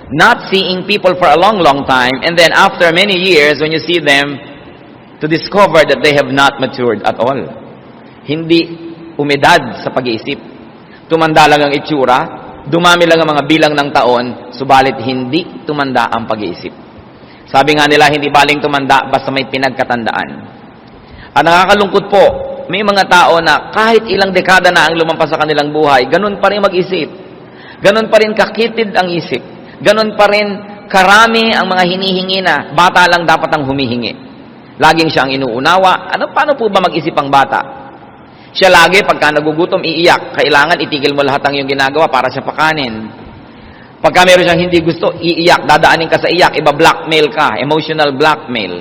Not seeing people for a long, long time, and then after many years, when you see them, to discover that they have not matured at all. Hindi umidad sa pag-iisip. Tumanda lang ang itsura, dumami lang ang mga bilang ng taon, subalit hindi tumanda ang pag-iisip. Sabi nga nila, hindi baling tumanda basta may pinagkatandaan. At nakakalungkot po, may mga tao na kahit ilang dekada na ang lumampas sa kanilang buhay, ganun pa rin mag-isip. Ganun pa rin kakitid ang isip. Ganun pa rin karami ang mga hinihingi na bata lang dapat ang humihingi. Laging siya ang inuunawa. Paano po ba mag-isip ang bata? Siya lagi, pagka nagugutom, iiyak. Kailangan itigil mo lahat ng iyong ginagawa para siya pakanin. Pagka meron siyang hindi gusto, iiyak. Dadaanin ka sa iyak, iba-blackmail ka. Emotional blackmail.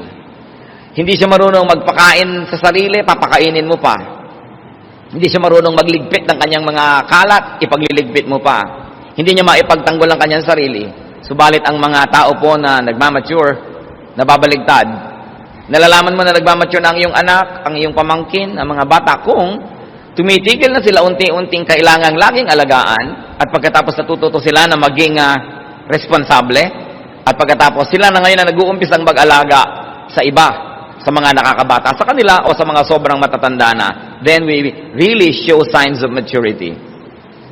Hindi siya marunong magpakain sa sarili, papakainin mo pa. Hindi siya marunong magligpit ng kanyang mga kalat, ipagliligpit mo pa. Hindi niya maipagtanggol ang kanyang sarili. Subalit ang mga tao po na nagmamature, nababaligtad, nalalaman mo na nagmamature na ang iyong anak, ang iyong pamangkin, ang mga bata, kung tumitigil na sila unti-unting kailangang laging alagaan, at pagkatapos natututo sila na maging responsable, at pagkatapos sila na ngayon na nag-uumpisang mag-alaga sa iba, sa mga nakakabata, sa kanila o sa mga sobrang matatanda na, then we really show signs of maturity.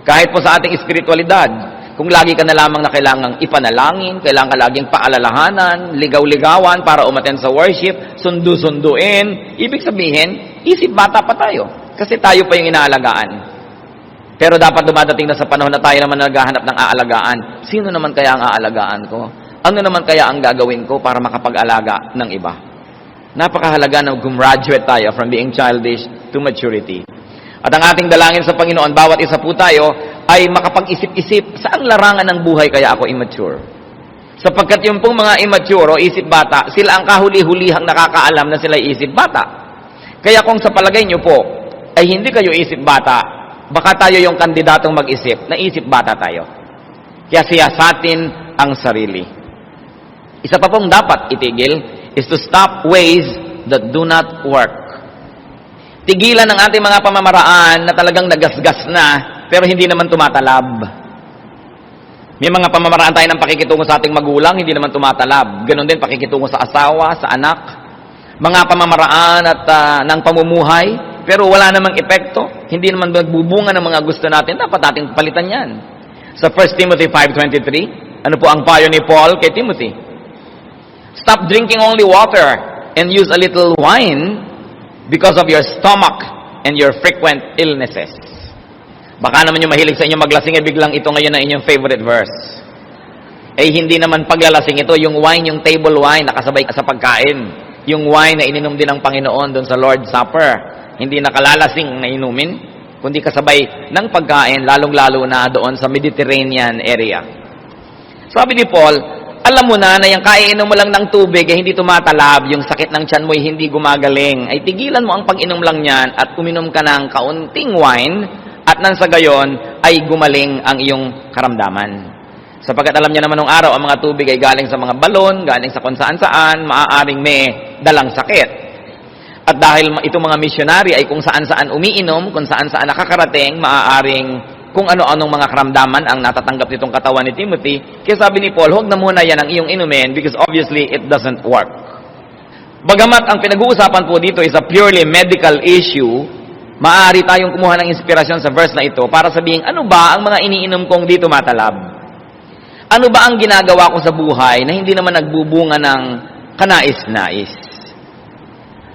Kahit po sa ating espiritualidad, kung lagi ka na lamang na kailangang ipanalangin, kailangan ka laging paalalahanan, ligaw-ligawan para umattend sa worship, sundu-sunduin, ibig sabihin, isip bata pa tayo. Kasi tayo pa yung inaalagaan. Pero dapat dumadating na sa panahon na tayo naman naghahanap ng aalagaan. Sino naman kaya ang aalagaan ko? Ano naman kaya ang gagawin ko para makapag-alaga ng iba? Napakahalaga na gumraduate tayo from being childish to maturity. At ang ating dalangin sa Panginoon, bawat isa po tayo, ay makapag-isip-isip, saan larangan ng buhay kaya ako immature? Sapagkat yung pong mga immature o isip bata, sila ang kahuli-hulihang nakakaalam na sila isip bata. Kaya kung sa palagay nyo po, ay hindi kayo isip bata, baka tayo yung kandidatong mag-isip na isip bata tayo. Kaya siyasatin ang sarili. Isa pa pong dapat itigil is to stop ways that do not work. Tigilan ng ating mga pamamaraan na talagang nagasgas na, pero hindi naman tumatalab. May mga pamamaraan tayo ng pakikitungo sa ating magulang, hindi naman tumatalab. Ganon din pakikitungo sa asawa, sa anak. Mga pamamaraan at ng pamumuhay, pero wala namang epekto. Hindi naman nagbubunga ng mga gusto natin. Dapat nating palitan yan. Sa 1 Timothy 5:23, ano po ang payo ni Paul kay Timothy? Stop drinking only water and use a little wine because of your stomach and your frequent illnesses. Baka naman yung mahilig sa inyo maglasing, biglang ito ngayon na inyong favorite verse. Hindi naman paglalasing ito, yung wine, yung table wine, nakasabay sa pagkain. Yung wine na ininom din ng Panginoon doon sa Lord's Supper. Hindi nakalalasing na inumin, kundi kasabay ng pagkain, lalong-lalo na doon sa Mediterranean area. Sabi ni Paul, alam mo na yung kaiinom mo lang ng tubig ay hindi tumatalab, yung sakit ng tiyan mo ay hindi gumagaling, ay tigilan mo ang pag-inom lang yan at uminom ka ng kaunting wine at nang sa gayon ay gumaling ang iyong karamdaman. Sapagkat alam niya naman nung araw, ang mga tubig ay galing sa mga balon, galing sa kung saan-saan, maaaring may dalang sakit. At dahil itong mga missionary ay kung saan-saan umiinom, kung saan-saan nakakarating, maaaring kung ano-anong mga karamdaman ang natatanggap nitong katawan ni Timothy. Kaya sabi ni Paul, huwag na muna yan ang iyong inumin because obviously it doesn't work. Bagamat ang pinag-uusapan po dito is a purely medical issue, maaari tayong kumuha ng inspirasyon sa verse na ito para sabihin, ano ba ang mga iniinom kong dito matalab? Ano ba ang ginagawa ko sa buhay na hindi naman nagbubunga ng kanais-nais?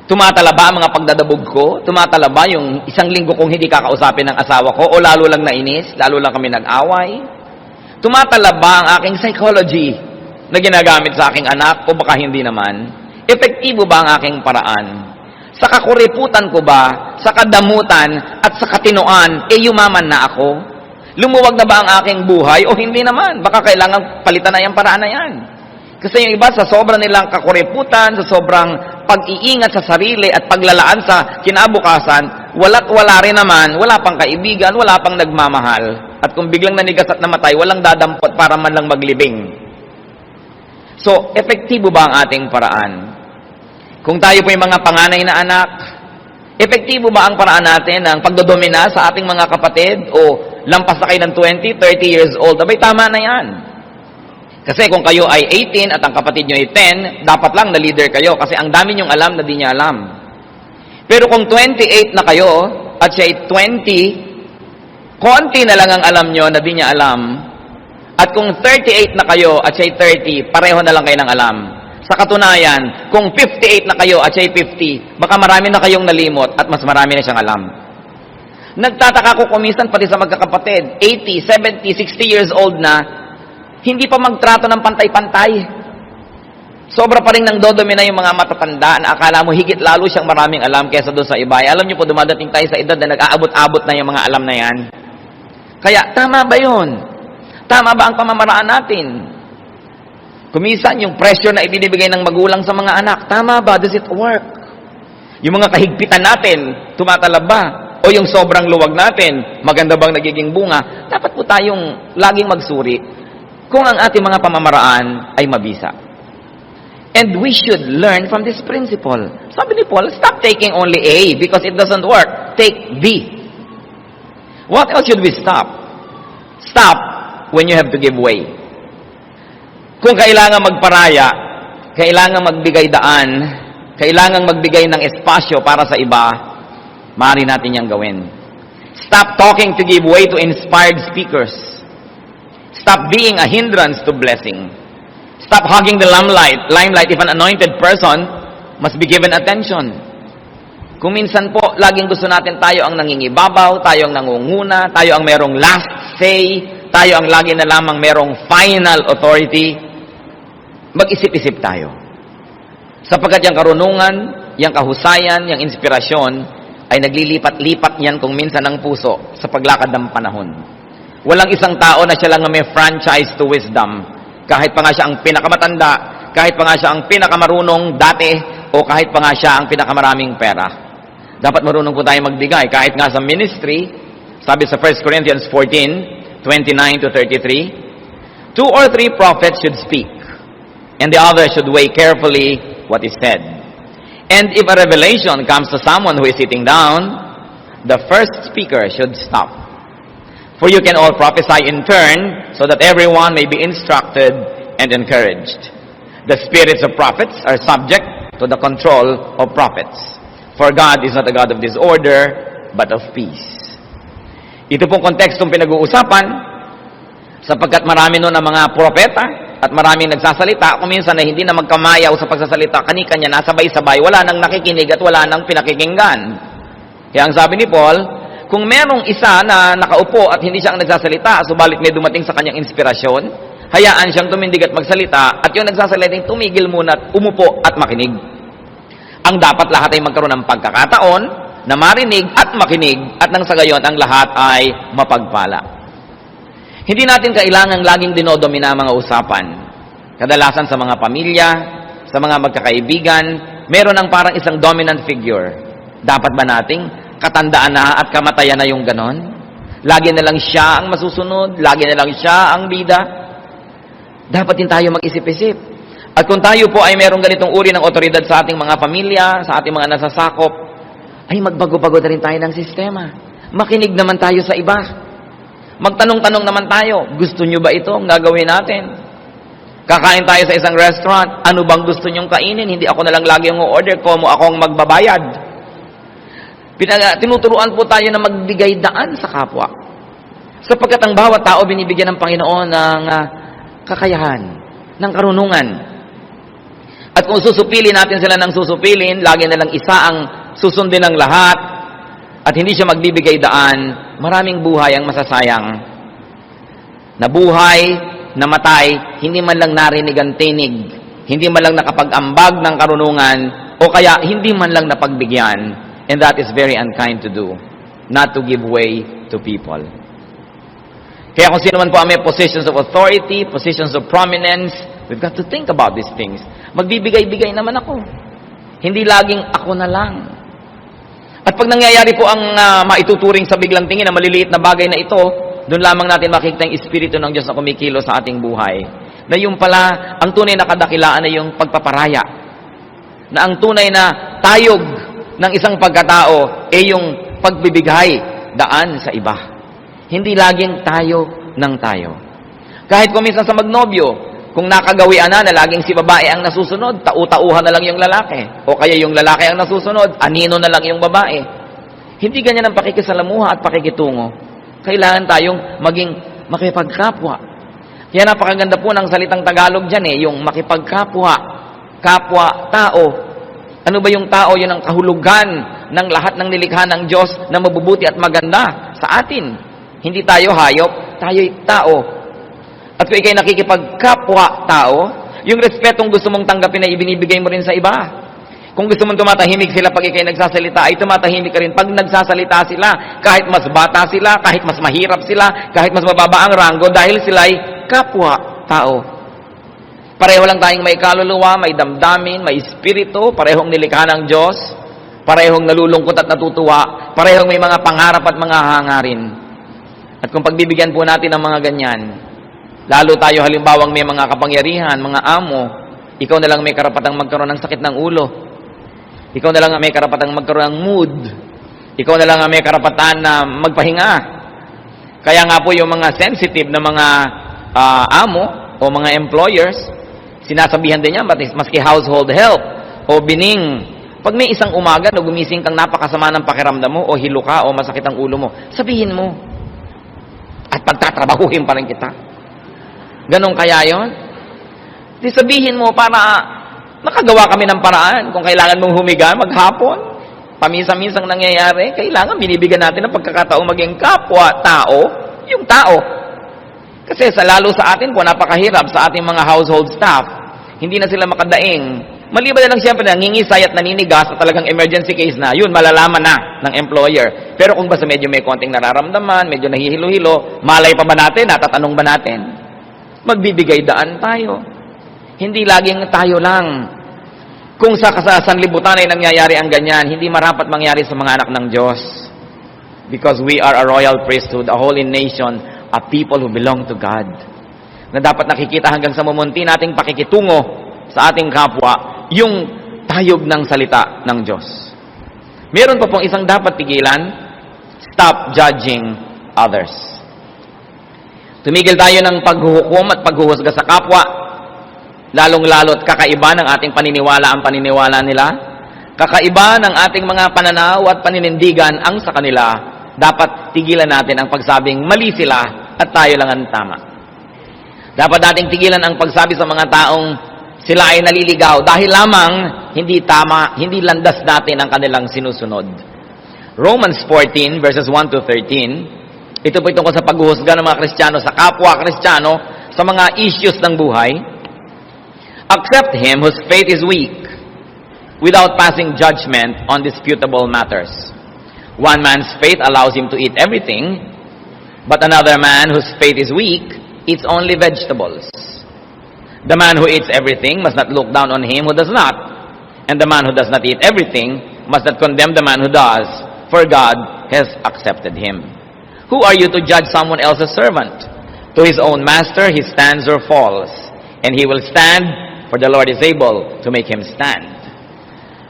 Tumatala ba ang mga pagdadabog ko? Tumatala ba yung isang linggo kong hindi kakausapin ng asawa ko? O lalo lang nainis? Lalo lang kami nag-away? Tumatala ba ang aking psychology na ginagamit sa aking anak? O baka hindi naman? Epektibo ba ang aking paraan? Sa kakuriputan ko ba? Sa kadamutan at sa katinoan, yumaman na ako? Lumuwag na ba ang aking buhay? O hindi naman? Baka kailangan palitan na yung paraan na yan. Kasi yung iba sa sobrang nilang kakuriputan, sa sobrang pag-iingat sa sarili at paglalaan sa kinabukasan, wala't wala rin naman, wala pang kaibigan, wala pang nagmamahal. At kung biglang nanigas at namatay, walang dadampot para man lang maglibing. So, epektibo ba ang ating paraan? Kung tayo po yung mga panganay na anak, epektibo ba ang paraan natin ng pagdodomina sa ating mga kapatid o lampas na kayo ng 20, 30 years old? Abay, tama na yan. Kasi kung kayo ay 18 at ang kapatid nyo ay 10, dapat lang na leader kayo kasi ang dami nyong alam na di niya alam. Pero kung 28 na kayo at siya ay 20, konti na lang ang alam nyo na di niya alam. At kung 38 na kayo at siya ay 30, pareho na lang kayo ng alam. Sa katunayan, kung 58 na kayo at siya ay 50, baka marami na kayong nalimot at mas marami na siyang alam. Nagtataka ko kuminsan pati sa magkakapatid, 80, 70, 60 years old na, hindi pa magtrato ng pantay-pantay. Sobra pa rin nang dodomina yung mga matatanda na akala mo higit lalo siyang maraming alam kaysa doon sa iba. Alam niyo po, dumadating tayo sa edad na nag-aabot-abot na yung mga alam na yan. Kaya, tama ba yun? Tama ba ang pamamaraan natin? Kumisan, yung pressure na ibinibigay ng magulang sa mga anak, tama ba? Does it work? Yung mga kahigpitan natin, tumatalab ba? O yung sobrang luwag natin, maganda bang nagiging bunga? Dapat po tayong laging magsuri kung ang ating mga pamamaraan ay mabisa. And we should learn from this principle. Sabi ni Paul, stop taking only A because it doesn't work. Take B. What else should we stop? Stop when you have to give way. Kung kailangan magparaya, kailangan magbigay daan, kailangan magbigay ng espasyo para sa iba, maaari natin yang gawin. Stop talking to give way to inspired speakers. Stop being a hindrance to blessing. Stop hogging the limelight if an anointed person must be given attention. Kung minsan po, laging gusto natin tayo ang nangingibabaw, tayo ang nangunguna, tayo ang merong last say, tayo ang lagi na lamang merong final authority, mag-isip-isip tayo. Sapagkat yung karunungan, yung kahusayan, yung inspirasyon, ay naglilipat-lipat yan kung minsan ng puso sa paglakad ng panahon. Walang isang tao na siya lang may franchise to wisdom. Kahit pa nga siya ang pinakamatanda, kahit pa nga siya ang pinakamarunong dati, o kahit pa nga siya ang pinakamaraming pera. Dapat marunong po tayo magbigay. Kahit nga sa ministry, sabi sa 1 Corinthians 14, 29 to 33, 2 or 3 prophets should speak, and the others should weigh carefully what is said. And if a revelation comes to someone who is sitting down, the first speaker should stop. For you can all prophesy in turn, so that everyone may be instructed and encouraged. The spirits of prophets are subject to the control of prophets. For God is not a God of disorder, but of peace. Ito pong kontekstong pinag-uusapan, sapagkat marami nun ang mga propeta, at maraming nagsasalita, kung minsan na hindi na magkamayaw sa pagsasalita, kani-kanya nasabay-sabay, wala nang nakikinig at wala nang pinakikinggan. Kaya ang sabi ni Paul, kung merong isa na nakaupo at hindi siya ang nagsasalita, subalit may dumating sa kanyang inspirasyon, hayaan siyang tumindig at magsalita, at yung nagsasalita tumigil muna at umupo at makinig. Ang dapat lahat ay magkaroon ng pagkakataon na marinig at makinig, at nang sa gayon ang lahat ay mapagpala. Hindi natin kailangang laging dinodomina ang mga usapan. Kadalasan sa mga pamilya, sa mga magkakaibigan, meron ang parang isang dominant figure. Dapat ba nating katandaan na at kamatayan na yung ganon? Lagi na lang siya ang masusunod, lagi na lang siya ang bida. Dapat din tayo mag-isip-isip. At kung tayo po ay merong ganitong uri ng otoridad sa ating mga pamilya, sa ating mga nasasakop, ay magbago-bago na rin tayo ng sistema. Makinig naman tayo sa iba. Magtanong-tanong naman tayo, gusto nyo ba ito ang gagawin natin? Kakain tayo sa isang restaurant, ano bang gusto nyong kainin? Hindi ako na lang lagi yung order ko, mo ako ang magbabayad. Tinuturuan po tayo na magbigay daan sa kapwa. Sapagkat ang bawat tao binibigyan ng Panginoon ng kakayahan, ng karunungan. At kung susupilin natin sila ng susupilin, lagi na lang isa ang susundin ng lahat, at hindi siya magbibigay daan, maraming buhay ang masasayang. Nabuhay, namatay, hindi man lang narinig ang tinig, hindi man lang nakapag-ambag ng karunungan, o kaya hindi man lang napagbigyan. And that is very unkind to do, not to give way to people. Kaya kung sino man po ang may positions of authority, positions of prominence, we've got to think about these things. Magbibigay-bigay naman ako. Hindi laging ako na lang. At pag nangyayari po ang maituturing sa biglang tingin na maliliit na bagay na ito, doon lamang natin makikita yung Espiritu ng Diyos na kumikilo sa ating buhay. Na yung pala, ang tunay na kadakilaan ay yung pagpaparaya. Na ang tunay na tayog ng isang pagkatao ay yung pagbibigay daan sa iba. Hindi laging tayo ng tayo. Kahit kung minsan sa magnobyo, Kung nakagawian na laging si babae ang nasusunod, tau-tauhan na lang yung lalaki. O kaya yung lalaki ang nasusunod, anino na lang yung babae. Hindi ganyan ang pakikisalamuha at pakikitungo. Kailangan tayong maging makipagkapwa. Kaya napakaganda po ng salitang Tagalog dyan yung makipagkapwa, kapwa, tao. Ano ba yung tao? Yun ang kahulugan ng lahat ng nilikha ng Diyos na mabubuti at maganda sa atin. Hindi tayo hayop, tayo'y tao. At kung ikaw'y nakikipagkapwa tao, yung respetong gusto mong tanggapin ay ibinibigay mo rin sa iba. Kung gusto mong tumatahimik sila pag ikaw'y nagsasalita, ay tumatahimik ka rin pag nagsasalita sila, kahit mas bata sila, kahit mas mahirap sila, kahit mas mababa ang ranggo, dahil sila'y kapwa tao. Pareho lang tayong may kaluluwa, may damdamin, may espiritu, parehong nilikha ng Diyos, parehong nalulungkot at natutuwa, parehong may mga pangarap at mga hangarin. At kung pagbibigyan po natin ng mga ganyan, lalo tayo halimbawang may mga kapangyarihan, mga amo, ikaw na lang may karapatang magkaroon ng sakit ng ulo. Ikaw na lang may karapatang magkaroon ng mood. Ikaw na lang may karapatan na magpahinga. Kaya nga po yung mga sensitive na mga amo o mga employers, sinasabihan din niya, maski household help o bining. Pag may isang umaga na gumising kang napakasama ng pakiramdam mo o hilo ka o masakit ang ulo mo, sabihin mo. At pagtatrabahuhin pa rin kita. Ganon kaya yon? Di sabihin mo para makagawa kami ng paraan. Kung kailangan mong humiga maghapon, paminsan-minsang nangyayari, kailangan binibigyan natin ng pagkakataong maging kapwa tao, yung tao. Kasi lalo sa atin po, napakahirap sa ating mga household staff. Hindi na sila makadaing. Maliban na lang siyempre nangingisay at naninigas at talagang emergency case na, yun, malalaman na ng employer. Pero kung basta medyo may konting nararamdaman, medyo nahihilo-hilo, malay pa ba natin, natatanong ba natin? Magbibigay daan tayo. Hindi laging tayo lang. Kung sa sanlibutan ay nangyayari ang ganyan, hindi marapat mangyari sa mga anak ng Diyos. Because we are a royal priesthood, a holy nation, a people who belong to God. Na dapat nakikita hanggang sa mumunti nating pakikitungo sa ating kapwa, yung tayog ng salita ng Diyos. Meron pa pong isang dapat pigilan, stop judging others. Tumigil tayo ng paghuhukom at paghuhusga sa kapwa, lalong-lalo at kakaiba ng ating paniniwala ang paniniwala nila, kakaiba ng ating mga pananaw at paninindigan ang sa kanila. Dapat tigilan natin ang pagsabing mali sila at tayo lang ang tama. Dapat nating tigilan ang pagsabi sa mga taong sila ay naliligaw dahil lamang hindi tama, hindi landas natin ang kanilang sinusunod. Romans 14 verses 1 to 13, ito po tungkol sa paghuhusga ng mga Kristiyano sa kapwa Kristiyano sa mga issues ng buhay. Accept him whose faith is weak without passing judgment on disputable matters. One man's faith allows him to eat everything, but another man whose faith is weak eats only vegetables. The man who eats everything must not look down on him who does not, and the man who does not eat everything must not condemn the man who does, for God has accepted him. Who are you to judge someone else's servant? To his own master he stands or falls, and he will stand, for the Lord is able to make him stand.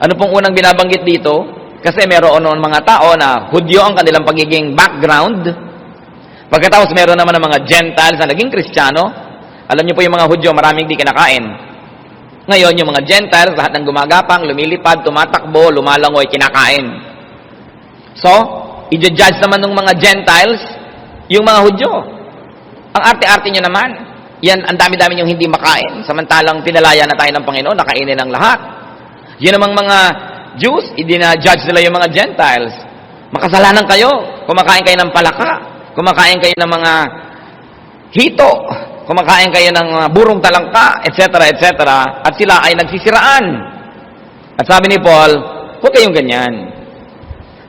Ano pong unang binabanggit dito? Kasi meron mga tao na Hudyo ang kanilang pagiging background. Pagkatapos meron naman ng mga Gentiles na naging Kristiyano. Alam niyo po yung mga Hudyo, maraming di kinakain. Ngayon, yung mga Gentiles, lahat ng gumagapang, lumilipad, tumatakbo, lumalangoy, kinakain. So, i-judge naman ng mga Gentiles yung mga Hudyo. Ang arte-arte nyo naman. Yan, ang dami-dami yung hindi makain. Samantalang pinalaya na tayo ng Panginoon, nakainin ng lahat. Yun namang mga Jews, idina-judge nila yung mga Gentiles. Makasalanan kayo. Kumakain kayo ng palaka. Kumakain kayo ng mga hito. Kumakain kayo ng burong talangka, etc., etc. At sila ay nagsisiraan. At sabi ni Paul, huwag kayong ganyan.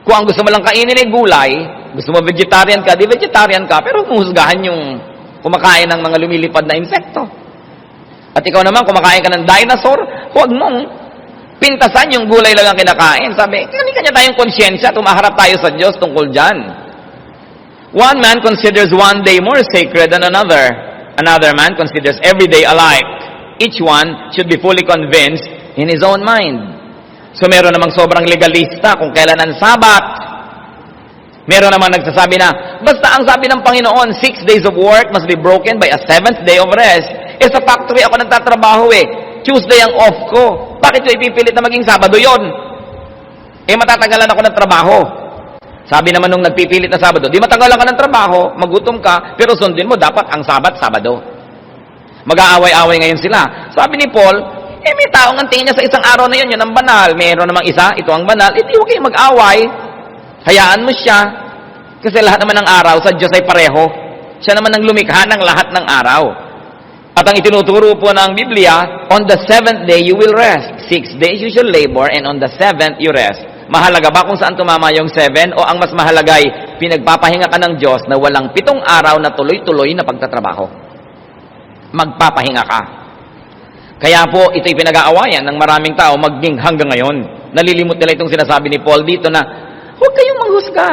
Kung ang gusto mo lang kainin ay gulay, gusto mo vegetarian ka, di vegetarian ka, pero humuhusgahan yung kumakain ng mga lumilipad na insekto. At ikaw naman, kumakain ka ng dinosaur, huwag mong pintasan yung gulay lang ang kinakain. Sabi, kanya-kanya tayong konsyensya, tumaharap tayo sa Diyos tungkol dyan. One man considers one day more sacred than another. Another man considers every day alike. Each one should be fully convinced in his own mind. So meron namang sobrang legalista kung kailan ang Sabat. Meron namang nagsasabi na, basta ang sabi ng Panginoon, 6 days of work must be broken by a 7th day of rest. Eh sa factory ako nagtatrabaho eh. Tuesday ang off ko. Bakit ko ipipilit na maging Sabado yon? Eh matatagalan ako ng trabaho. Sabi naman nung nagpipilit na Sabado, di matagalan ka ng trabaho, magutom ka, pero sundin mo dapat ang Sabado. Mag-aaway-aaway ngayon sila. Sabi ni Paul, eh may taong ang tingin niya sa isang araw na yun ang banal. Mayroon namang isa, ito ang banal. Hindi huwag kayong mag-away. Hayaan mo siya. Kasi lahat naman ng araw sa Diyos ay pareho. Siya naman ang lumikha ng lahat ng araw. At ang itinuturo po ng Biblia, on the 7th day you will rest. 6 days you shall labor, and on the 7th you rest. Mahalaga ba kung saan tumama yung 7? O ang mas mahalaga ay pinagpapahinga ka ng Diyos na walang 7 araw na tuloy-tuloy na pagtatrabaho? Magpapahinga ka. Kaya po, ito'y pinag-aawayan ng maraming tao maging hanggang ngayon. Nalilimot nila itong sinasabi ni Paul dito na, huwag kayong manghusga.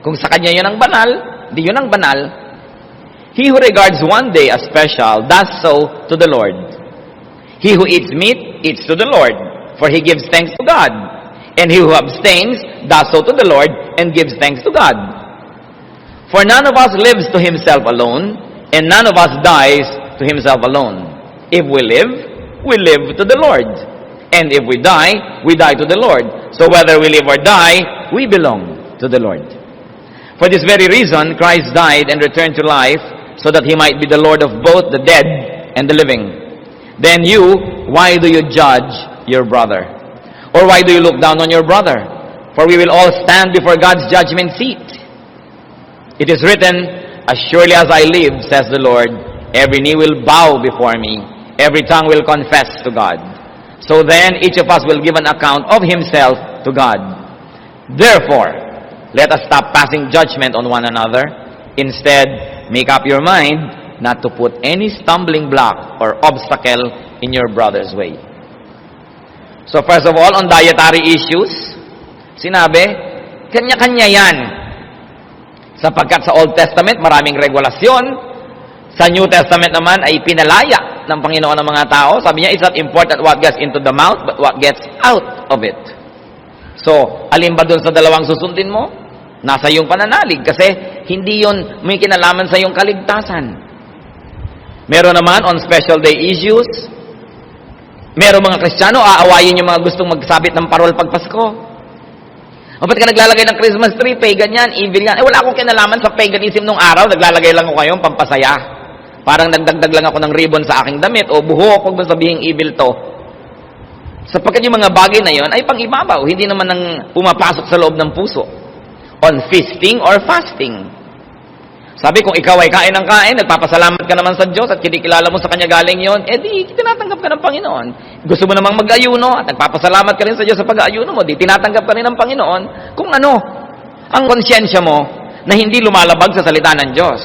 Kung sa kanya yun ang banal, di yun ang banal. He who regards one day as special, does so to the Lord. He who eats meat, eats to the Lord, for he gives thanks to God. And he who abstains, does so to the Lord, and gives thanks to God. For none of us lives to himself alone, and none of us dies to himself alone. If we live to the Lord. And if we die to the Lord. So whether we live or die, we belong to the Lord. For this very reason, Christ died and returned to life, so that he might be the Lord of both the dead and the living. Then you, why do you judge your brother? Or why do you look down on your brother? For we will all stand before God's judgment seat. It is written, as surely as I live, says the Lord, every knee will bow before me, every tongue will confess to God. So then, each of us will give an account of himself to God. Therefore, let us stop passing judgment on one another. Instead, make up your mind not to put any stumbling block or obstacle in your brother's way. So first of all, on dietary issues, sinabi, kanya-kanya yan. Sapagkat sa Old Testament, maraming regulasyon. Sa New Testament naman ay pinalaya ng Panginoon ng mga tao. Sabi niya, it's not important what gets into the mouth, but what gets out of it. So, alin ba dun sa dalawang susundin mo? Nasa iyong pananalig. Kasi, hindi yun may kinalaman sa iyong kaligtasan. Meron naman on special day issues. Meron mga Kristiyano, aawayin yung mga gustong magsabit ng parol pag Pasko. O ba't ka naglalagay ng Christmas tree? Pagan yan, evil yan. Eh, wala akong kinalaman sa paganism nung araw. Naglalagay lang ako ngayon, pampasaya. Parang nagdagdag lang ako ng ribbon sa aking damit o buhok, huwag mo sabihing evil to. Sapagkat yung mga bagay na yon ay pang-ibabaw, hindi naman nang pumapasok sa loob ng puso. On feasting or fasting. Sabi, kung ikaw ay kain ng kain, nagpapasalamat ka naman sa Diyos at kinikilala mo sa Kanya galing yon, eh di, tinatanggap ka ng Panginoon. Gusto mo namang mag-ayuno at nagpapasalamat ka rin sa Diyos sa pag-ayuno mo, di tinatanggap ka rin ng Panginoon kung ano, ang konsyensya mo na hindi lumalabag sa salita ng Diyos.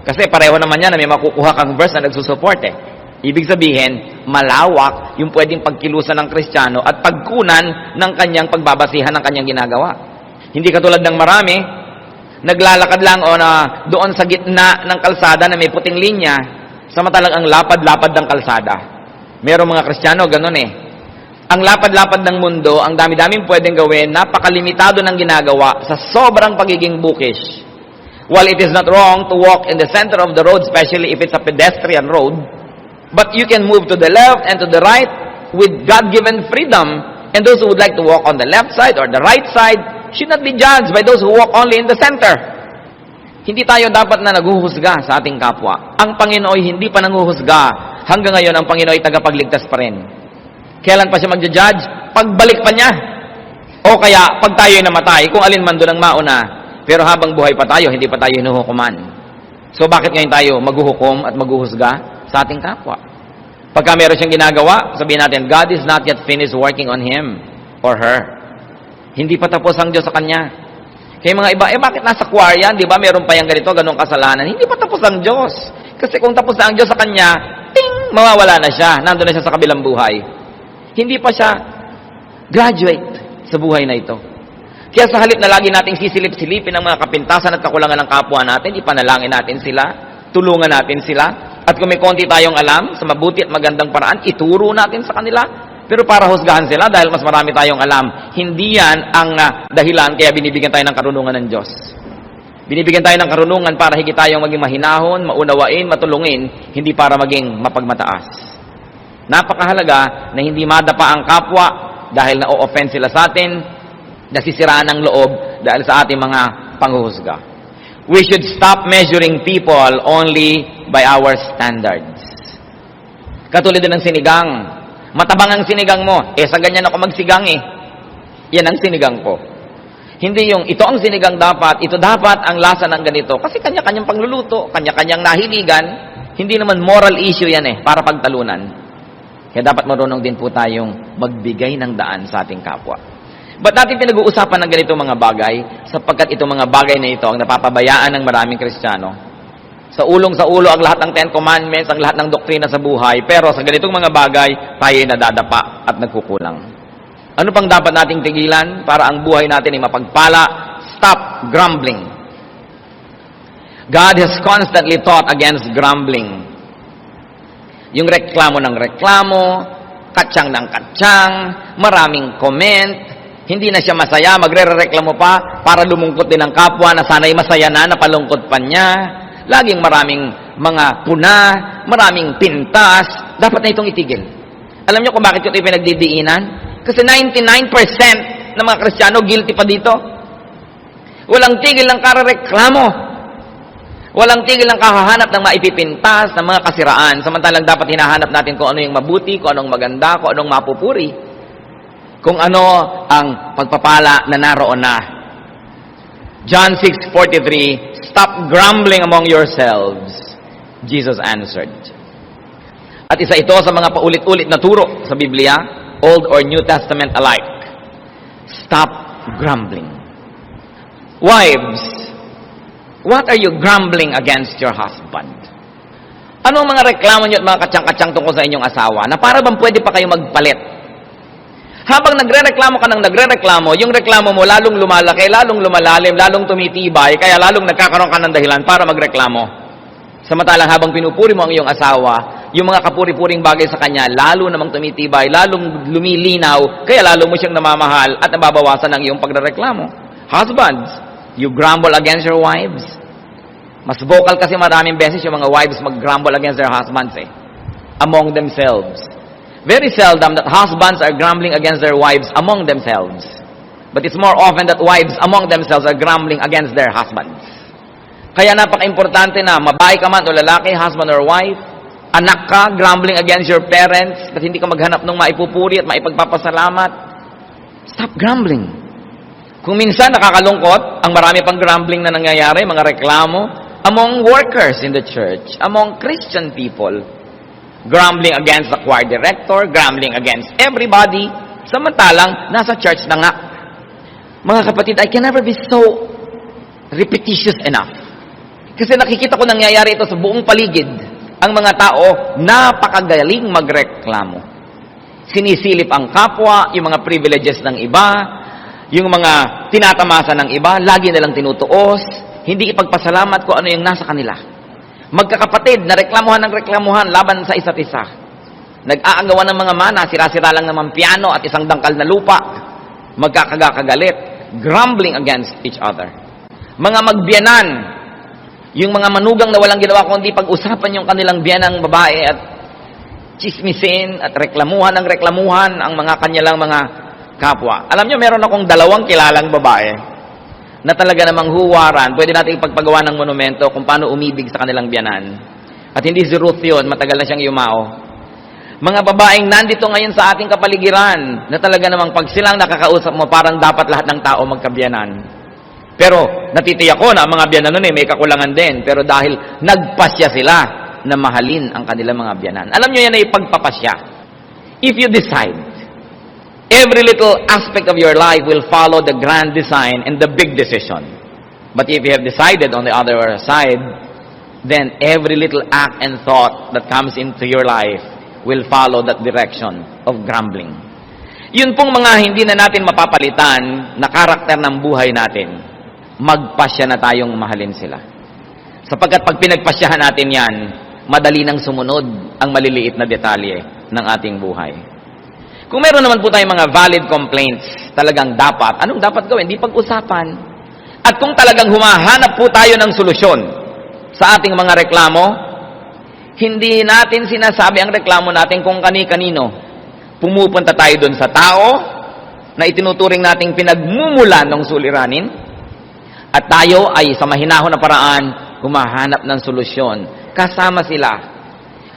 Kasi pareho naman yan na may makukuha kang verse na nagsusupport eh. Ibig sabihin, malawak yung pwedeng pagkilusan ng Kristiyano at pagkunan ng kanyang pagbabasihan ng kanyang ginagawa. Hindi katulad ng marami, naglalakad lang o na doon sa gitna ng kalsada na may puting linya, samantalang ang lapad-lapad ng kalsada. Merong mga Kristiyano, ganun eh. Ang lapad-lapad ng mundo, ang dami-daming pwedeng gawin, napakalimitado ng ginagawa sa sobrang pagiging bookish. While it is not wrong to walk in the center of the road, especially if it's a pedestrian road, but you can move to the left and to the right with God-given freedom, and those who would like to walk on the left side or the right side should not be judged by those who walk only in the center. Hindi tayo dapat na naghuhusga sa ating kapwa. Ang Panginoon ay hindi pa nanghuhusga. Hanggang ngayon, ang Panginoon ay tagapagligtas pa rin. Kailan pa siya magja-judge? Pagbalik pa niya. O kaya, pag tayo ay namatay, kung alin man doon ang mauna, pero habang buhay pa tayo, hindi pa tayo hinuhukuman. So bakit ngayon tayo maghuhukom at maghuhusga sa ating kapwa? Pagka meron siyang ginagawa, sabihin natin, God is not yet finished working on him or her. Hindi pa tapos ang Diyos sa kanya. Kaya mga iba, bakit nasa choir yan? Di ba meron pa yung ganito, ganong kasalanan? Hindi pa tapos ang Diyos. Kasi kung tapos na ang Diyos sa kanya, ting, mawawala na siya. Nandun na siya sa kabilang buhay. Hindi pa siya graduate sa buhay na ito. Kaya sa halip na lagi nating sisilip-silipin ang mga kapintasan at kakulangan ng kapwa natin, ipanalangin natin sila, tulungan natin sila, at kung may konti tayong alam, sa mabuti at magandang paraan, ituro natin sa kanila. Pero para husgahan sila, dahil mas marami tayong alam, hindi yan ang dahilan kaya binibigyan tayo ng karunungan ng Diyos. Binibigyan tayo ng karunungan para higit tayong maging mahinahon, maunawain, matulungin, hindi para maging mapagmataas. Napakahalaga na hindi madapa ang kapwa dahil na-o-offend sila sa atin, nasisiraan ng loob dahil sa ating mga panghuhusga. We should stop measuring people only by our standards. Katulad din ng sinigang. Matabang ang sinigang mo. Sa ganyan ako magsigang Yan ang sinigang ko. Hindi yung, ito ang sinigang dapat, ito dapat ang lasa ng ganito. Kasi kanya-kanyang pagluluto, kanya-kanyang nahiligan. Hindi naman moral issue yan para pagtalunan. Kaya dapat marunong din po tayong magbigay ng daan sa ating kapwa. Ba't natin pinag-uusapan ng ganito mga bagay? Sapagkat itong mga bagay na ito ang napapabayaan ng maraming Kristiyano. Sa ulong sa ulo ang lahat ng Ten Commandments, ang lahat ng doktrina sa buhay. Pero sa ganitong mga bagay, tayo ay nadadapa at nagkukulang. Ano pang dapat nating tigilan para ang buhay natin ay mapagpala? Stop grumbling. God has constantly taught against grumbling. Yung reklamo ng reklamo, katsang ng katsang, maraming comment, hindi na siya masaya, magre-reklamo pa para lumungkot din ang kapwa na sana'y masaya na, napalungkot pa niya. Laging maraming mga puna, maraming pintas, dapat na itong itigil. Alam niyo kung bakit ito pinagdidiinan? Kasi 99% ng mga Kristiyano guilty pa dito. Walang tigil ng karareklamo. Walang tigil ng kahahanap ng maipipintas, ng mga kasiraan. Samantalang dapat hinahanap natin kung ano yung mabuti, kung anong maganda, kung anong mapupuri. Kung ano ang pagpapala na naroon na. John 6:43, stop grumbling among yourselves. Jesus answered. At isa ito sa mga paulit-ulit na turo sa Biblia, Old or New Testament alike. Stop grumbling. Wives, what are you grumbling against your husband? Anong mga reklamo niyo at mga katsang-katsang tungkol sa inyong asawa na para bang pwede pa kayo magpalit? Habang nagre-reklamo ka ng nagre-reklamo, yung reklamo mo lalong lumalaki, lalong lumalalim, lalong tumitibay, kaya lalong nagkakaroon ka ng dahilan para magreklamo. Samantalang habang pinupuri mo ang iyong asawa, yung mga kapuri-puring bagay sa kanya, lalo namang tumitibay, lalong lumilinaw, kaya lalo mo siyang namamahal at nababawasan ang iyong pagrereklamo. Husbands, you grumble against your wives. Mas vocal kasi maraming beses yung mga wives mag-grumble against their husbands among themselves. Very seldom that husbands are grumbling against their wives among themselves. But it's more often that wives among themselves are grumbling against their husbands. Kaya napaka-importante na mabahay ka man o lalaki, husband or wife, anak ka, grumbling against your parents, at hindi ka maghanap ng maipupuri at maipagpapasalamat. Stop grumbling. Kung minsan nakakalungkot, ang marami pang grumbling na nangyayari, mga reklamo, among workers in the church, among Christian people, grumbling against the choir director, grumbling against everybody, samantalang nasa church na nga. Mga kapatid, I can never be so repetitious enough. Kasi nakikita ko nangyayari ito sa buong paligid. Ang mga tao, napakagaling magreklamo. Sinisilip ang kapwa, yung mga privileges ng iba, yung mga tinatamasa ng iba, lagi nilang tinutuos, hindi ipagpasalamat kung ano yung nasa kanila. Magkakapatid, na reklamuhan ng reklamuhan laban sa isa't isa. Nag-aagawan ng mga mana, sira-sira lang naman piano at isang dangkal na lupa. Magkakagagalit, grumbling against each other. Mga magbiyanan, yung mga manugang na walang ginawa kundi pag-usapan yung kanilang biyanang babae at chismisin at reklamuhan ng reklamuhan ang mga kanyalang mga kapwa. Alam niyo, meron akong 2 kilalang babae na talaga namang huwaran. Pwede natin ipagpagawa ng monumento kung paano umibig sa kanilang biyanan. At hindi si Ruth yun, matagal na siyang yumao. Mga babaeng nandito ngayon sa ating kapaligiran na talaga namang pag silang nakakausap mo, parang dapat lahat ng tao magkabiyanan. Pero natitiyak ko na ang mga biyanan nun may kakulangan din. Pero dahil nagpasya sila na mahalin ang kanilang mga biyanan. Alam nyo yan ay pagpapasya. If you decide, every little aspect of your life will follow the grand design and the big decision. But if you have decided on the other side, then every little act and thought that comes into your life will follow that direction of grumbling. Yun pong mga hindi na natin mapapalitan na karakter ng buhay natin. Magpasya na tayong mahalin sila. Sapagkat pag pinagpasyahan natin yan, madali nang sumunod ang maliliit na detalye ng ating buhay. Kung meron naman po tayong mga valid complaints, talagang dapat, anong dapat gawin? Di pag-usapan. At kung talagang humahanap po tayo ng solusyon sa ating mga reklamo, hindi natin sinasabi ang reklamo natin kung kani-kanino. Pumupunta tayo doon sa tao na itinuturing nating pinagmumulan ng suliranin, at tayo ay sa mahinahon na paraan humahanap ng solusyon. Kasama sila.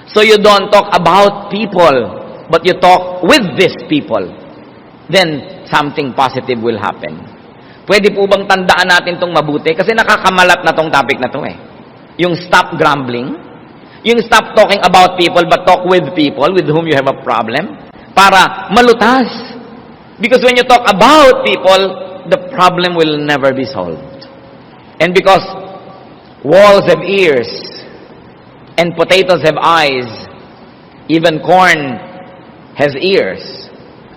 So you don't talk about people, but you talk with these people. Then something positive will happen. Pwede po bang tandaan natin itong mabuti? Kasi nakakamalat na tong topic na to eh. Yung stop grumbling, yung stop talking about people, but talk with people with whom you have a problem, para malutas. Because when you talk about people, the problem will never be solved. And because walls have ears, and potatoes have eyes, even corn has ears,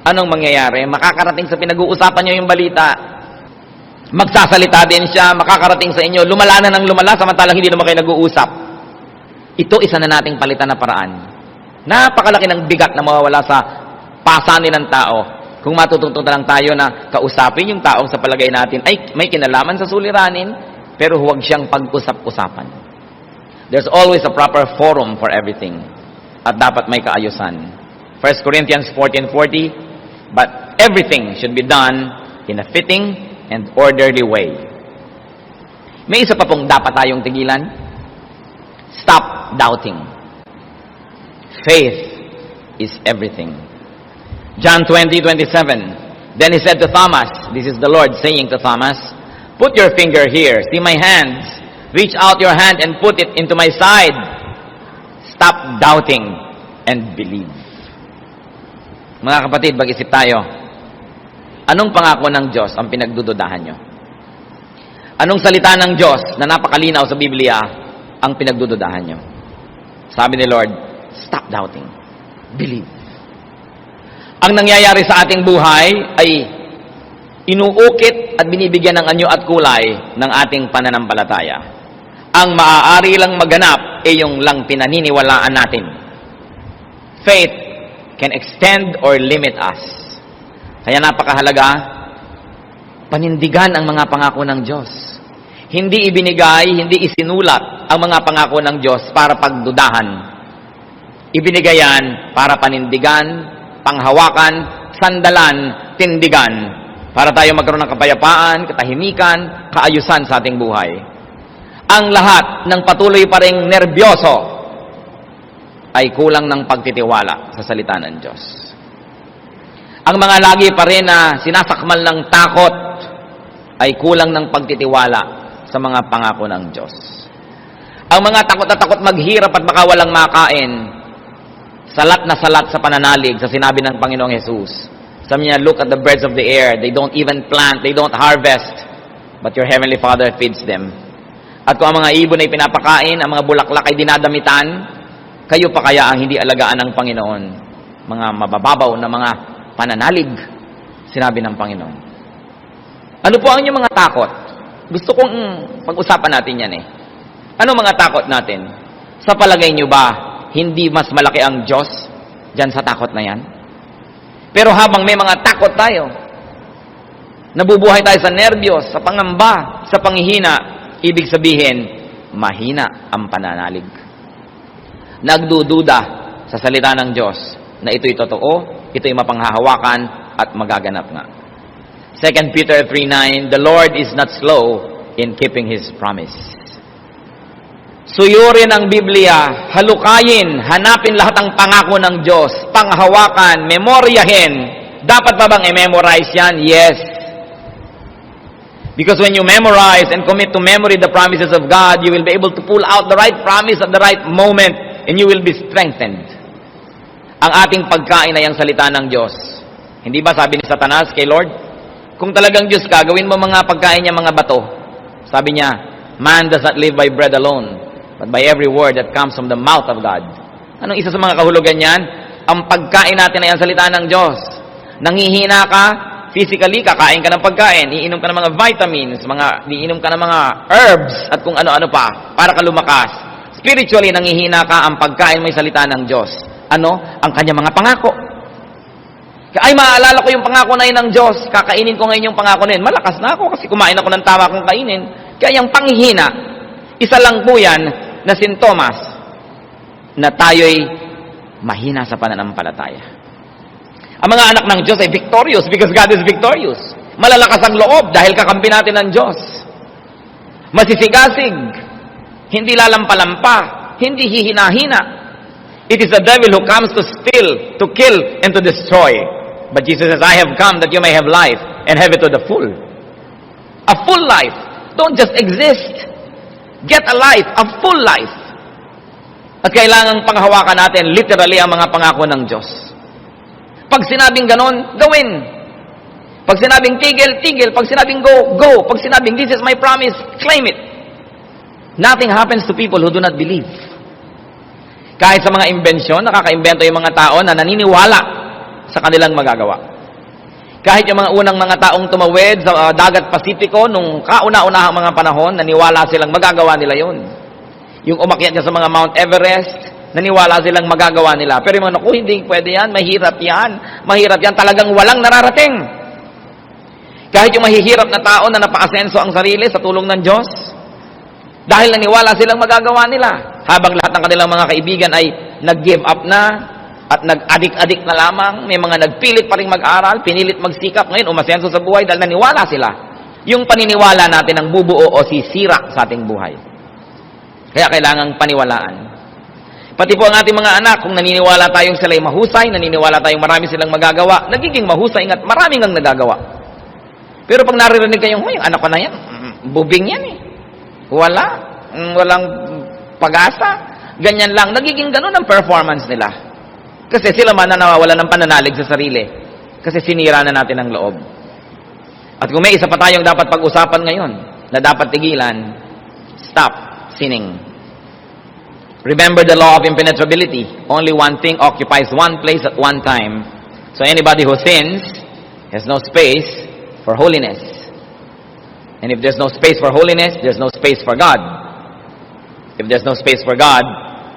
anong mangyayari? Makakarating sa pinag-uusapan nyo yung balita. Magsasalita din siya, makakarating sa inyo, lumala na ng lumala, samantalang hindi naman kayo nag-uusap. Ito isa na nating palitan na paraan. Napakalaki ng bigat na mawawala sa pasanin ng tao kung matututo na lang tayo na kausapin yung taong sa palagay natin ay may kinalaman sa suliranin, pero huwag siyang pag-usap-usapan. There's always a proper forum for everything. At dapat may kaayusan. 1 Corinthians 14:40, but everything should be done in a fitting and orderly way. May isa pa pong dapat tayong tigilan. Stop doubting. Faith is everything. John 20:27. Then he said to Thomas, this is the Lord saying to Thomas, put your finger here, see my hands, reach out your hand and put it into my side. Stop doubting and believe. Mga kapatid, mag-isip tayo. Anong pangako ng Diyos ang pinagdududahan nyo? Anong salita ng Diyos na napakalinaw sa Biblia ang pinagdududahan nyo? Sabi ni Lord, stop doubting. Believe. Ang nangyayari sa ating buhay ay inuukit at binibigyan ng anyo at kulay ng ating pananampalataya. Ang maaari lang maganap ay yung lang pinaniniwalaan natin. Faith can extend or limit us. Kaya napakahalaga, panindigan ang mga pangako ng Diyos. Hindi ibinigay, hindi isinulat ang mga pangako ng Diyos para pagdudahan. Ibinigay yan para panindigan, panghawakan, sandalan, tindigan, para tayo magkaroon ng kapayapaan, katahimikan, kaayusan sa ating buhay. Ang lahat ng patuloy pa ring nerbyoso ay kulang ng pagtitiwala sa salita ng Diyos. Ang mga lagi pa rin na sinasakmal ng takot ay kulang ng pagtitiwala sa mga pangako ng Diyos. Ang mga takot na takot maghirap at baka walang makain, salat na salat sa pananalig sa sinabi ng Panginoong Jesus. Sabi niya, look at the birds of the air. They don't even plant, they don't harvest, but your heavenly Father feeds them. At kung ang mga ibon ay pinapakain, ang mga bulaklak ay dinadamitan, kayo pa kaya ang hindi alagaan ng Panginoon? Mga mabababaw na mga pananalig, sinabi ng Panginoon. Ano po ang inyong mga takot? Gusto kong pag-usapan natin yan eh. Ano mga takot natin? Sa palagay nyo ba, hindi mas malaki ang Diyos dyan sa takot na yan? Pero habang may mga takot tayo, nabubuhay tayo sa nerbiyos, sa pangamba, sa panghihina, ibig sabihin, mahina ang pananalig. Nagdududa sa salita ng Diyos na ito'y totoo, ito'y mapanghahawakan at magaganap nga. 2 Peter 3:9, the Lord is not slow in keeping His promise. Suyurin ang Biblia, halukayin, hanapin lahat ang pangako ng Diyos, panghawakan, memoryahin. Dapat pa bang i-memorize yan? Yes. Because when you memorize and commit to memory the promises of God, you will be able to pull out the right promise at the right moment and you will be strengthened. Ang ating pagkain ay ang salita ng Diyos. Hindi ba sabi ni Satanas kay Lord, kung talagang Diyos ka, gawin mo mga pagkain niya mga bato. Sabi niya, man does not live by bread alone, but by every word that comes from the mouth of God. Anong isa sa mga kahulugan niyan? Ang pagkain natin ay ang salita ng Diyos. Nanghihina ka, physically, kakain ka ng pagkain, iinom ka ng mga vitamins, iinom ka ng mga herbs, at kung ano-ano pa, para ka lumakas. Spiritually, nanghihina ka, ang pagkain mo ay salita ng Diyos. Ano? Ang kanyang mga pangako. Ay, maaalala ko yung pangako na yun ng Diyos. Kakainin ko ngayon yung pangako na yun. Malakas na ako kasi kumain ako ng tama kong kainin. Kaya yung panghihina, isa lang po yan na sintomas na tayo'y mahina sa pananampalataya. Ang mga anak ng Diyos ay victorious because God is victorious. Malalakas ang loob dahil kakampi natin ng Diyos. Masisigasig, hindi lalampa-lampa, hindi hihina-hina. It is the devil who comes to steal, to kill, and to destroy. But Jesus says, I have come that you may have life and have it to the full. A full life. Don't just exist. Get a life, a full life. At kailangang panghawakan natin literally ang mga pangako ng Diyos. Pag sinabing ganon, gawin. Pag sinabing tigil, tigil. Pag sinabing go, go. Pag sinabing this is my promise, claim it. Nothing happens to people who do not believe. Kahit sa mga imbensyon, nakaka-imbento yung mga tao na naniniwala sa kanilang magagawa. Kahit yung mga unang mga taong tumawid sa dagat Pasipiko, nung kauna-unahang mga panahon, naniwala silang magagawa nila yon. Yung umakyat niya sa mga Mount Everest, naniwala silang magagawa nila. Pero yung mga, naku, hindi pwede yan, mahirap yan, talagang walang nararating. Kahit yung mahihirap na tao na napaasenso ang sarili sa tulong ng Diyos, dahil naniwala silang magagawa nila. Habang lahat ng kanilang mga kaibigan ay nag-give up na, at nag-adik-adik na lamang, may mga nagpilit pa rin mag-aral, pinilit magsikap, ngayon umasenso sa buhay dahil naniwala sila. Yung paniniwala natin ang bubuo o sisira sa ating buhay. Kaya kailangang paniwalaan. Pati po ang ating mga anak, kung naniniwala tayong sila'y mahusay, naniniwala tayong marami silang magagawa, nagiging mahusay at maraming ang nagagawa. Pero pag naririnig kayong, yung anak ko na yan, bubing yan eh. Walang pag-asa. Ganyan lang, nagiging ganun ang performance nila. Kasi sila man na nawawala ng pananalig sa sarili. Kasi sinira na natin ang loob. At kung may isa pa tayong dapat pag-usapan ngayon, na dapat tigilan, stop sinning. Remember the law of impenetrability. Only one thing occupies one place at one time. So anybody who sins has no space for holiness. And if there's no space for holiness, there's no space for God. If there's no space for God,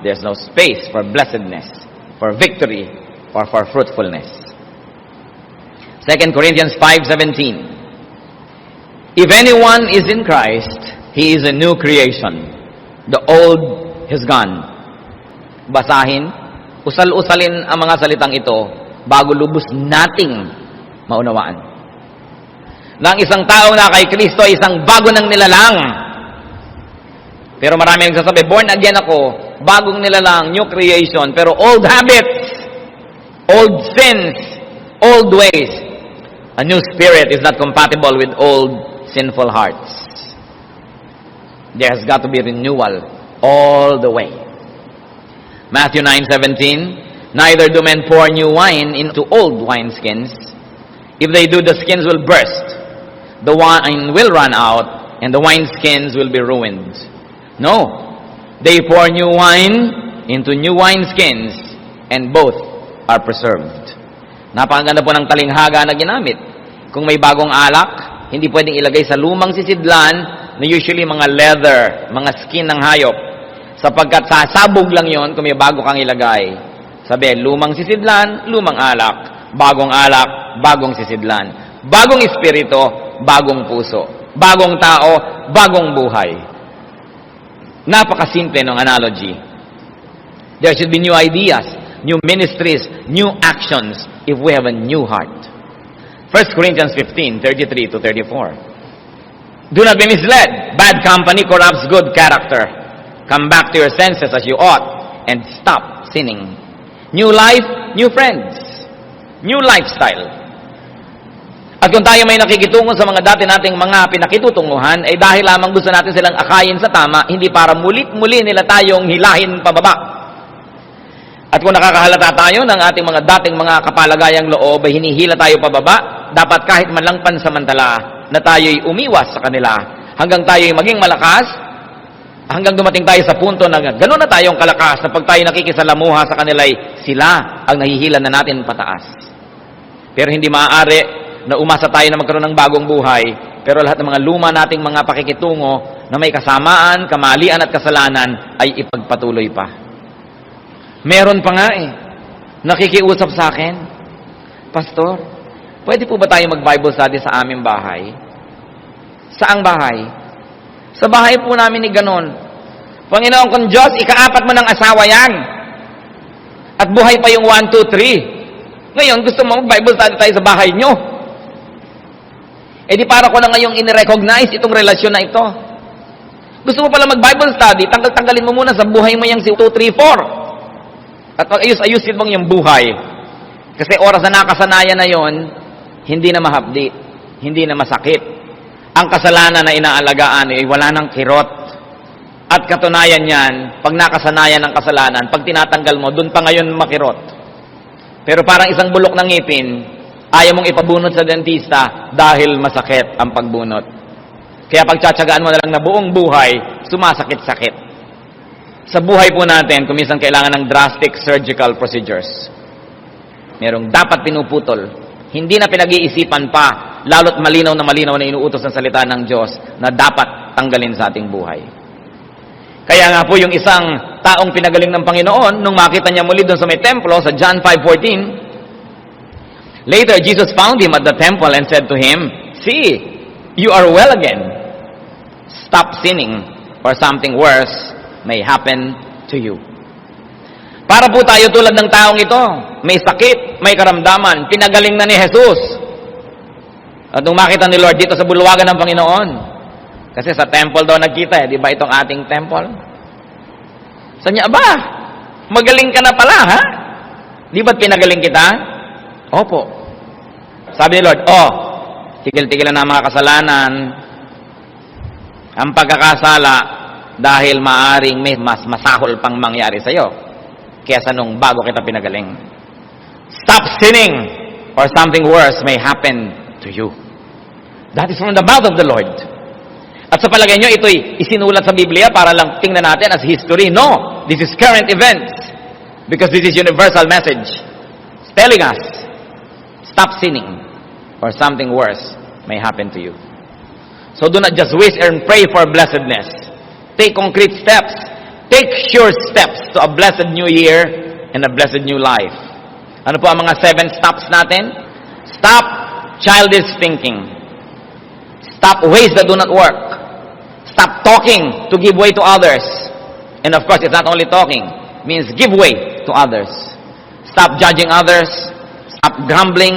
there's no space for blessedness, for victory, or for fruitfulness. 2 Corinthians 5:17. If anyone is in Christ, he is a new creation. The old has gone. Basahin, usal-usalin ang mga salitang ito bago lubos nating maunawaan. Na ang isang tao na kay Kristo ay isang bago ng nilalang. Pero marami nagsasabi, born again ako, bagong nilalang, new creation, pero old habits, old sins, old ways. A new spirit is not compatible with old sinful hearts. There has got to be renewal all the way. Matthew 9:17, neither do men pour new wine into old wineskins. If they do, the skins will burst, the wine will run out, and the wineskins will be ruined. No, they pour new wine into new wineskins, and both are preserved. Napakaganda po ng talinghaga na ginamit. Kung may bagong alak, hindi pwedeng ilagay sa lumang sisidlan na usually mga leather, mga skin ng hayop. Sapagkat sasabog lang yon kung may bago kang ilagay. Sabi, lumang sisidlan, lumang alak. Bagong sisidlan. Bagong espiritu, bagong puso. Bagong tao, bagong buhay. Napakasimple ng analogy. There should be new ideas, new ministries, new actions if we have a new heart. 1 Corinthians 15:33-34. Do not be misled. Bad company corrupts good character. Come back to your senses as you ought and stop sinning. New life, new friends. New lifestyle. At kung tayo may nakikitungo sa mga dati nating mga pinakitutunguhan, ay dahil lamang gusto natin silang akayin sa tama, hindi para muli nila tayong hilahin pababa. At kung nakakahalata tayo ng ating mga dating mga kapalagayang loob ay hinihila tayo pababa, dapat kahit man lang pansamantala na tayo'y umiwas sa kanila hanggang tayo'y maging malakas, hanggang dumating tayo sa punto na gano'n na tayong kalakas na pag tayo nakikisalamuha sa kanila'y sila ang nahihila na natin pataas. Pero hindi maaari na umasa tayo na magkaroon ng bagong buhay, pero lahat ng mga luma nating mga pakikitungo na may kasamaan, kamalian at kasalanan ay ipagpatuloy pa. Meron pa nga nakikiusap sa akin, Pastor, pwede po ba tayo mag-Bible study sa aming bahay? Saang bahay? Sa bahay po namin ni ganon. Panginoon kong Diyos, ikaapat mo ng asawa yan. At buhay pa yung 1, 2, 3. Ngayon, gusto mo mag-Bible study tayo sa bahay nyo. Eh di para ko na ngayong in-recognize itong relasyon na ito. Gusto mo pala mag-Bible study, tanggalin mo muna sa buhay mo yung 2, 3, 4. At ayus-ayusin mong yung buhay. Kasi oras na nakasanayan na yon, hindi na mahapdi, hindi na masakit. Ang kasalanan na inaalagaan ay wala ng kirot. At katunayan yan, pag nakasanayan ng kasalanan, pag tinatanggal mo, dun pa ngayon makirot. Pero parang isang bulok ng ngipin, ayaw mong ipabunot sa dentista dahil masakit ang pagbunot. Kaya pagtsatsagaan mo na lang na buong buhay, sumasakit-sakit. Sa buhay po natin, kuminsan kailangan ng drastic surgical procedures. Merong dapat pinuputol. Hindi na pinag-iisipan pa, lalo't malinaw na inuutos ng salita ng Diyos na dapat tanggalin sa ating buhay. Kaya nga po yung isang taong pinagaling ng Panginoon, nung makita niya muli doon sa may templo, sa John 5:14, later Jesus found him at the temple and said to him, "See, you are well again. Stop sinning, or something worse may happen to you." Para po tayo tulad ng taong ito, may sakit, may karamdaman, pinagaling na ni Jesus. At nung makita ni Lord dito sa bulwagan ng Panginoon, kasi sa temple daw nagkita di ba itong ating temple? Sa niya, ba, magaling ka na pala, ha? Di ba't pinagaling kita? Opo. Sabi ni Lord, tigil-tigilan na ang mga kasalanan, ang pagkakasala, dahil maaring may mas masahol pang mangyari sa'yo kesa nung bago kita pinagaling. Stop sinning, or something worse may happen to you. That is from the mouth of the Lord. At sa palagay nyo, ito'y isinulat sa Biblia para lang tingnan natin as history. No, this is current events. Because this is universal message. It's telling us, stop sinning, or something worse may happen to you. So do not just wish and pray for blessedness. Take concrete steps. Take sure steps to a blessed new year and a blessed new life. Ano po ang mga 7 stops natin? Stop childish thinking. Stop ways that do not work. Stop talking to give way to others. And of course, it's not only talking. It means give way to others. Stop judging others. Stop grumbling.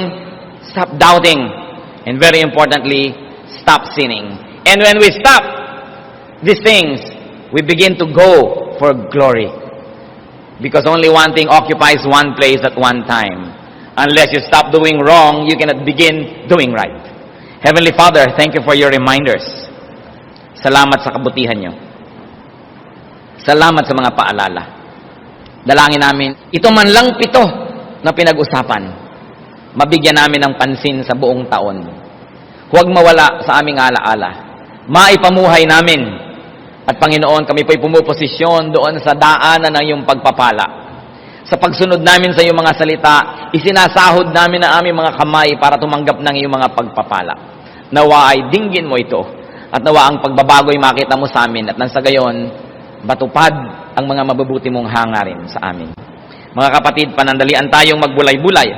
Stop doubting. And very importantly, stop sinning. And when we stop these things, we begin to go for glory. Because only one thing occupies one place at one time. Unless you stop doing wrong, you cannot begin doing right. Heavenly Father, thank you for your reminders. Salamat sa kabutihan nyo. Salamat sa mga paalala. Dalangin namin, ito man lang 7 na pinag-usapan, mabigyan namin ng pansin sa buong taon. Huwag mawala sa aming alaala. Maipamuhay namin. At Panginoon, kami po'y pumuposisyon doon sa daanan ng iyong pagpapala. Sa pagsunod namin sa iyong mga salita, isinasahod namin ang aming mga kamay para tumanggap ng iyong mga pagpapala. Nawa ay dinggin mo ito. At nawa ang pagbabago'y makita mo sa amin. At nang sa gayon, batupad ang mga mabubuti mong hangarin sa amin. Mga kapatid, panandalian tayong magbulay-bulay